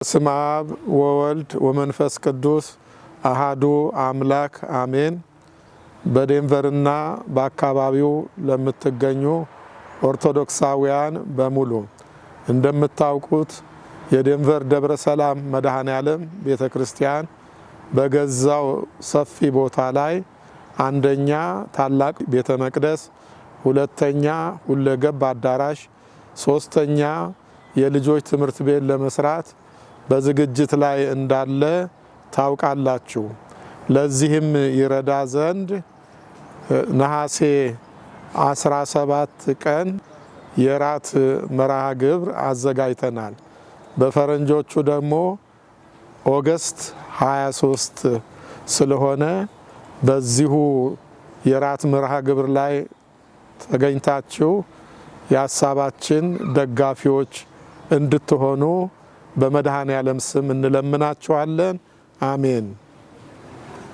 በስመ አብ ወወልድ ወመንፈስ ቅዱስ አሃዱ አምላክ አሜን። በዴንቨርና በአካባቢው ለምትገኙ ኦርቶዶክሳውያን በሙሉ እንደምታውቁት የዴንቨር ደብረ ሰላም መድኃኔዓለም ቤተክርስቲያን በገዛው ሰፊ ቦታ ላይ አንደኛ ታላቅ ቤተ መቅደስ፣ ሁለተኛ ሁለገብ አዳራሽ፣ ሶስተኛ የልጆች ትምህርት ቤት ለመስራት በዝግጅት ላይ እንዳለ ታውቃላችሁ። ለዚህም ይረዳ ዘንድ ነሐሴ 17 ቀን የራት መርሃ ግብር አዘጋጅተናል። በፈረንጆቹ ደግሞ ኦገስት 23 ስለሆነ በዚሁ የራት መርሃ ግብር ላይ ተገኝታችሁ የሀሳባችን ደጋፊዎች እንድትሆኑ በመድኃኔዓለም ስም እንለምናችኋለን። አሜን።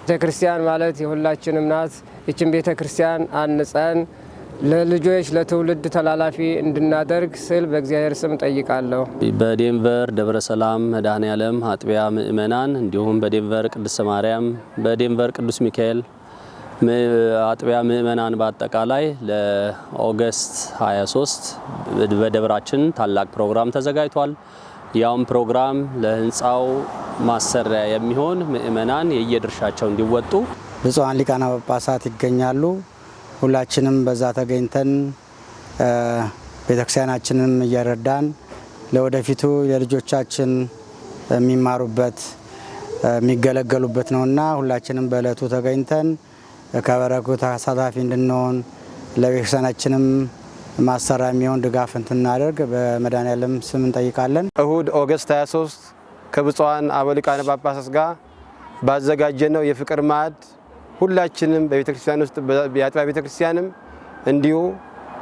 ቤተክርስቲያን ማለት የሁላችንም ናት። ይችን ቤተክርስቲያን አንጸን ለልጆች ለትውልድ ተላላፊ እንድናደርግ ስል በእግዚአብሔር ስም ጠይቃለሁ። በዴንቨር ደብረ ሰላም መድኃኔዓለም አጥቢያ ምእመናን እንዲሁም በዴንቨር ቅድስት ማርያም፣ በዴንቨር ቅዱስ ሚካኤል አጥቢያ ምእመናን በአጠቃላይ ለኦገስት 23 በደብራችን ታላቅ ፕሮግራም ተዘጋጅቷል። ያውም ፕሮግራም ለህንፃው ማሰሪያ የሚሆን ምእመናን የየድርሻቸው እንዲወጡ ብፁዓን ሊቃነ ጳጳሳት ይገኛሉ። ሁላችንም በዛ ተገኝተን ቤተክርስቲያናችንን እየረዳን ለወደፊቱ የልጆቻችን የሚማሩበት የሚገለገሉበት ነውና ሁላችንም በእለቱ ተገኝተን ከበረከቱ ተሳታፊ እንድንሆን ለቤተክርስቲያናችንም ማሰሪያ የሚሆን ድጋፍ እንድናደርግ በመድኃኔዓለም ስም እንጠይቃለን። እሁድ ኦገስት 23 ከብፁዓን አበው ሊቃነ ጳጳሳት ጋር ባዘጋጀነው የፍቅር ማዕድ ሁላችንም በቤተክርስቲያን ውስጥ የአጥቢያ ቤተክርስቲያንም እንዲሁ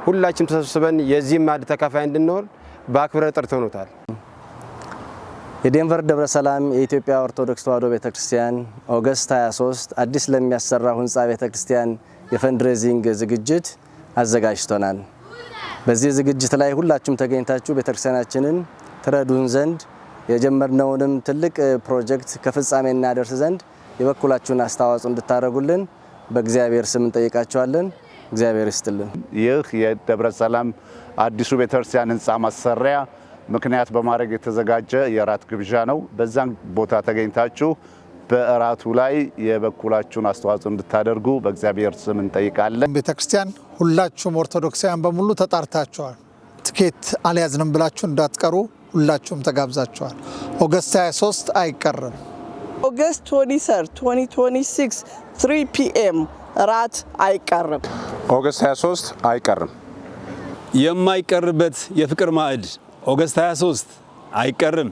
ሁላችንም ተሰብስበን የዚህ ማዕድ ተካፋይ እንድንሆን በአክብሮት ጠርተውታል። የዴንቨር ደብረ ሰላም የኢትዮጵያ ኦርቶዶክስ ተዋሕዶ ቤተክርስቲያን ኦገስት 23 አዲስ ለሚያሰራው ህንፃ ቤተክርስቲያን የፈንድሬዚንግ ዝግጅት አዘጋጅተናል። በዚህ ዝግጅት ላይ ሁላችሁም ተገኝታችሁ ቤተክርስቲያናችንን ትረዱን ዘንድ የጀመርነውንም ትልቅ ፕሮጀክት ከፍጻሜ እናደርስ ዘንድ የበኩላችሁን አስተዋጽኦ እንድታደርጉልን በእግዚአብሔር ስም እንጠይቃችኋለን። እግዚአብሔር ይስጥልን። ይህ የደብረ ሰላም አዲሱ ቤተክርስቲያን ህንፃ ማሰሪያ ምክንያት በማድረግ የተዘጋጀ የራት ግብዣ ነው። በዛን ቦታ ተገኝታችሁ በእራቱ ላይ የበኩላችሁን አስተዋጽኦ እንድታደርጉ በእግዚአብሔር ስም እንጠይቃለን። ቤተክርስቲያን ሁላችሁም ኦርቶዶክሳውያን በሙሉ ተጣርታችኋል። ትኬት አልያዝንም ብላችሁ እንዳትቀሩ፣ ሁላችሁም ተጋብዛችኋል። ኦገስት 23 አይቀርም። ኦገስት 23 2026 3 PM ራት አይቀርም። ኦገስት 23 አይቀርም። የማይቀርበት የፍቅር ማዕድ ኦገስት 23 አይቀርም።